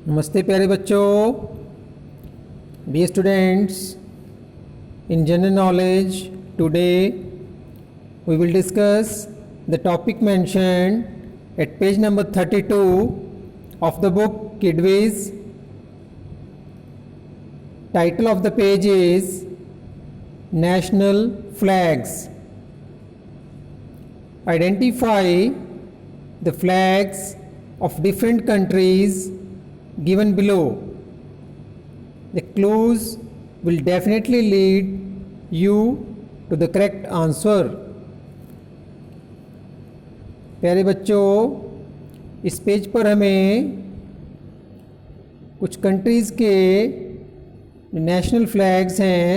नमस्ते प्यारे बच्चों। Dear students, in general knowledge today we will discuss the topic mentioned at page number 32 of the book Kidwiz. Title of the page is National Flags. Identify the flags of different countries given below. The clues will definitely lead you to the correct answer. प्यारे बच्चों, इस page पर हमें कुछ countries के national flags हैं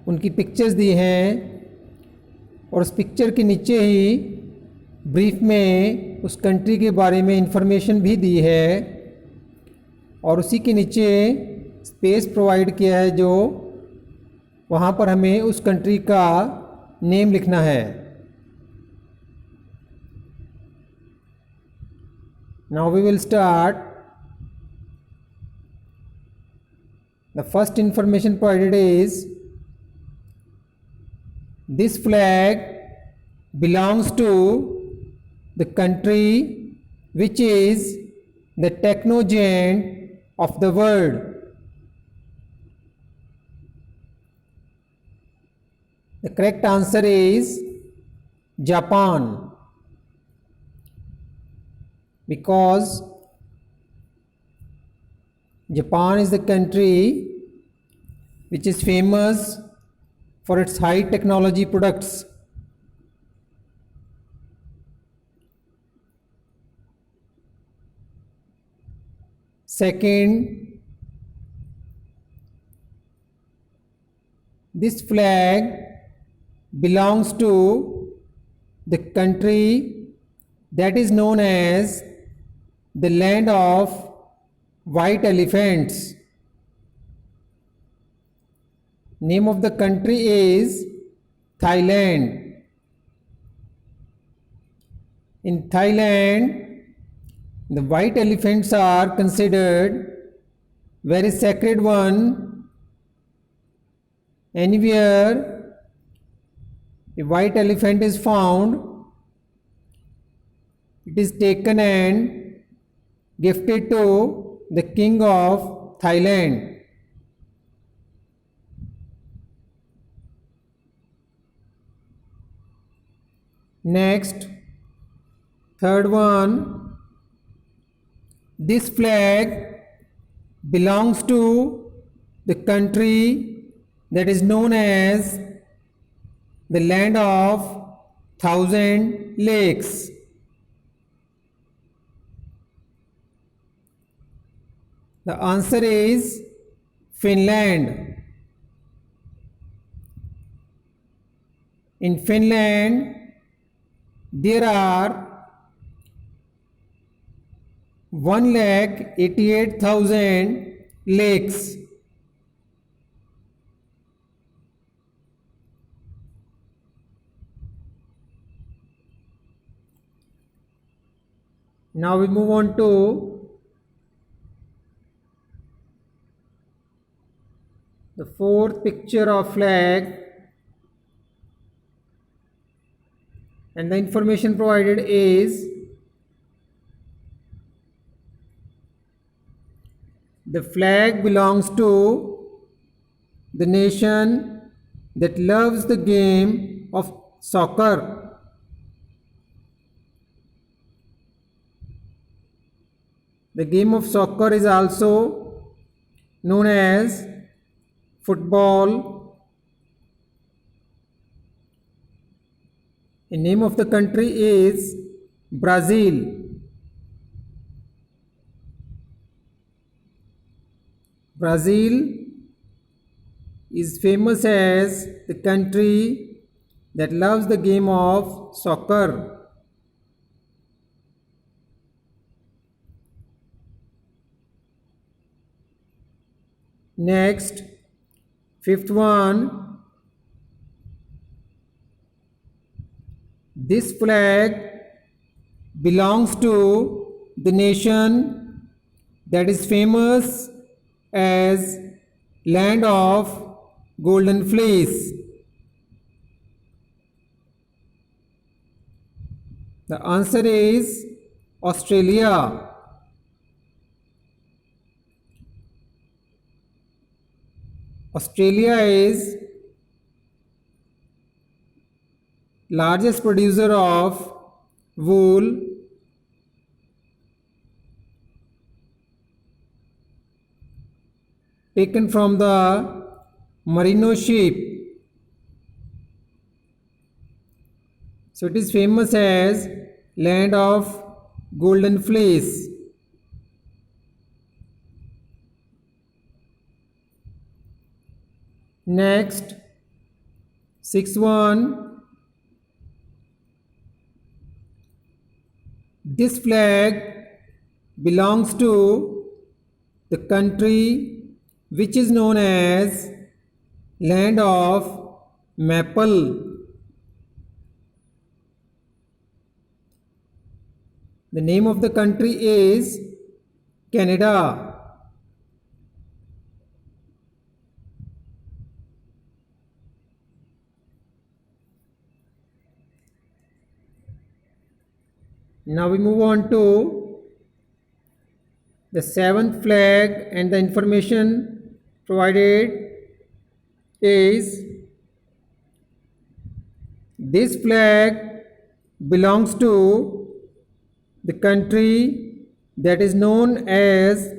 उनकी pictures दी हैं और उस पिक्चर के नीचे ही ब्रीफ में उस कंट्री के बारे में इंफॉर्मेशन भी दी है और उसी के नीचे स्पेस प्रोवाइड किया है जो वहाँ पर हमें उस कंट्री का नेम लिखना है। Now we will start. The first information provided is this flag belongs to the country which is the technogiant of the world. The correct answer is Japan, because Japan is the country which is famous for its high technology products. Second, this flag belongs to the country that is known as the land of white elephants. Name of the country is Thailand. In Thailand, the white elephants are considered very sacred one. Anywhere a white elephant is found, it is taken and gifted to the king of Thailand. Next, third one. This flag belongs to the country that is known as the land of 1,000 lakes. The answer is Finland. In Finland, there are 1,88,000 lakes. Now we move on to the fourth picture of flag, and the information provided is the flag belongs to the nation that loves the game of soccer. The game of soccer is also known as football. The name of the country is Brazil. Brazil is famous as the country that loves the game of soccer. Next, fifth one. This flag belongs to the nation that is famous as land of golden fleece? The answer is Australia. Australia is largest producer of wool taken from the merino sheep. So it is famous as land of golden fleece. Next, 6-1. This flag belongs to the country which is known as land of maple. The name of the country is Canada. Now we move on to the 7th flag, and the information provided is this flag belongs to the country that is known as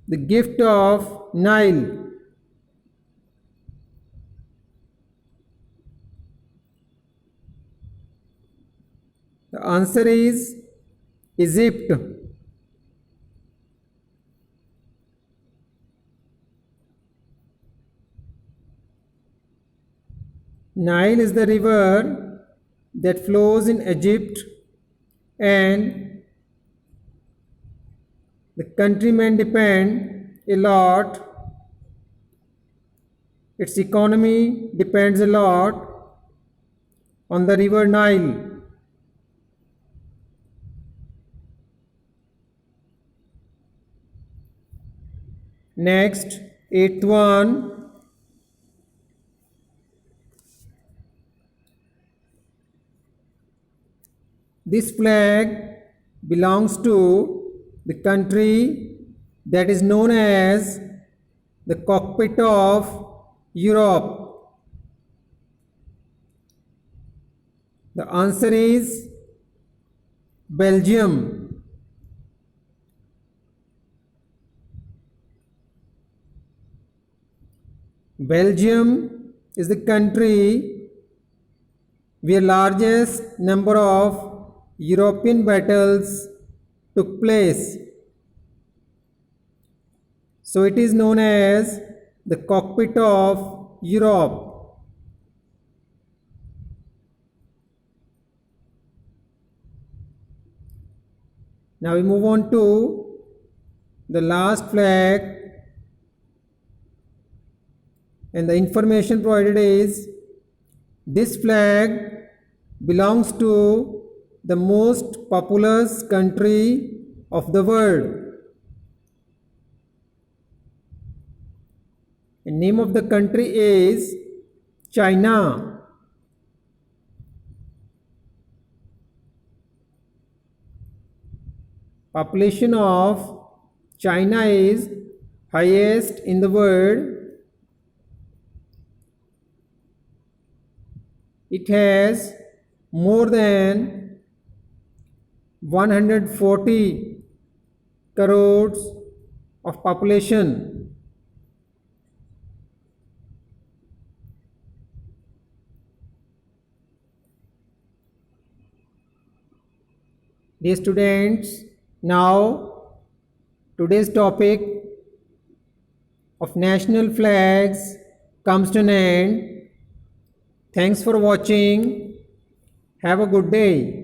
the Gift of Nile. The answer is Egypt. Nile is the river that flows in Egypt, and the countrymen depend a lot. Its economy depends a lot on the river Nile. Next, 8th one. This flag belongs to the country that is known as the cockpit of Europe. The answer is Belgium. Belgium is the country where largest number of European battles took place. So it is known as the cockpit of Europe. Now we move on to the last flag, and the information provided is this flag belongs to the most populous country of the world. The name of the country is China. Population of China is highest in the world. It has more than 140 crores of population. Dear students, now today's topic of national flags comes to an end. Thanks for watching. Have a good day.